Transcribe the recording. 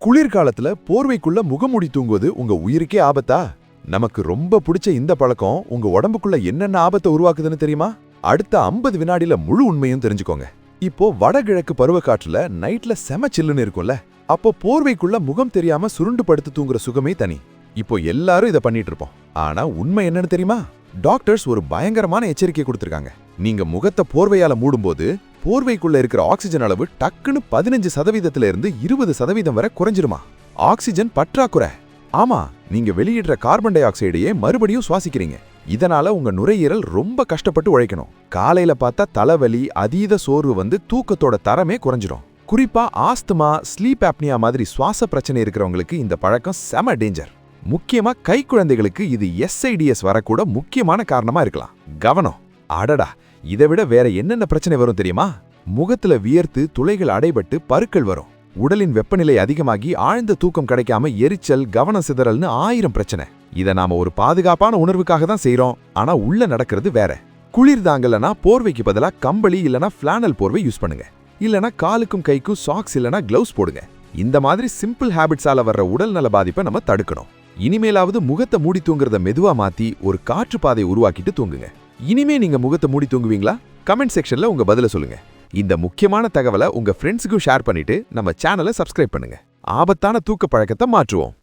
குளிர்காலத்துல போர்வைக்குள்ள முகமூடி தூங்குவது உங்க உயிருக்கே ஆபத்தா? நமக்கு ரொம்ப பிடிச்ச இந்த பழக்கம் உங்க உடம்புக்குள்ள என்னென்ன ஆபத்தை உருவாக்குதுன்னு தெரியுமா? அடுத்த 50 வினாடில முழு உண்மையும் தெரிஞ்சுக்கோங்க. இப்போ வடகிழக்கு பருவக்காற்றுல நைட்ல செம சில்லுன்னு இருக்கும்ல, அப்போ போர்வைக்குள்ள முகம் தெரியாம சுருண்டு படுத்து தூங்குற சுகமே தனி. இப்போ எல்லாரும் இத பண்ணிட்டு இருப்போம். ஆனா உண்மை என்னன்னு தெரியுமா? டாக்டர்ஸ் ஒரு பயங்கரமான எச்சரிக்கை கொடுத்திருக்காங்க. நீங்க முகத்தை போர்வையால மூடும்போது போர்வைக்குள்ள இருக்கிற ஆக்சிஜன் அளவு டக்குன்னு 15% இருந்து 20% வரை குறைஞ்சிருமா. ஆக்சிஜன் பற்றாக்குறை. ஆமா, நீங்க வெளியிடுற கார்பன் டை ஆக்சைடையே மறுபடியும் சுவாசிக்கிறீங்க. இதனால உங்க நுரையீரல் ரொம்ப கஷ்டப்பட்டு உழைக்கணும். காலையில பார்த்தா தலைவலி, அதீத சோர்வு வந்து தூக்கத்தோட தரமே குறைஞ்சிரும். குறிப்பா ஆஸ்துமா, ஸ்லீப் ஆப்னியா மாதிரி சுவாச பிரச்சனை இருக்கிறவங்களுக்கு இந்த பழக்கம் செம டேஞ்சர். முக்கியமா கை குழந்தைகளுக்கு இது SIDS வரக்கூட முக்கியமான காரணமா இருக்கலாம். கவனம். அடடா, இதை விட வேற என்னென்ன பிரச்சனை வரும் தெரியுமா? முகத்துல வியர்த்து துளைகள் அடைபட்டு பருக்கள் வரும். உடலின் வெப்பநிலை அதிகமாகி ஆழ்ந்த தூக்கம் கிடைக்காம எரிச்சல், கவனம் சிதறல்னு 1000 பிரச்சனை. இதை நாம ஒரு பாதுகாப்பான உணர்வுக்காக தான் செய்றோம், ஆனா உள்ள நடக்கிறது வேற. குளிர் தாங்கலனா போர்வைக்கு பதிலா கம்பளி இல்லனா ஃபிளானல் போர்வை யூஸ் பண்ணுங்க. இல்லனா காலுக்கும் கைக்கும் சாக்ஸ் இல்லனா கிளவுஸ் போடுங்க. இந்த மாதிரி சிம்பிள் ஹேபிட்ஸால வர்ற உடல் நல பாதிப்பை நம்ம தடுக்கணும். இனிமேலாவது முகத்தை மூடி தூங்குறத மெதுவா மாத்தி ஒரு காற்று பாதை உருவாக்கிட்டு தூங்குங்க. இனிமே நீங்க முகத்தை மூடி தூங்குவீங்களா? கமெண்ட் செக்ஷன்ல உங்க பதில சொல்லுங்க. இந்த முக்கியமான தகவலை உங்க ஃப்ரெண்ட்ஸுக்கும் ஷேர் பண்ணிட்டு நம்ம சேனலை சப்ஸ்கிரைப் பண்ணுங்க. ஆபத்தான தூக்க பழக்கத்தை மாற்றுவோம்.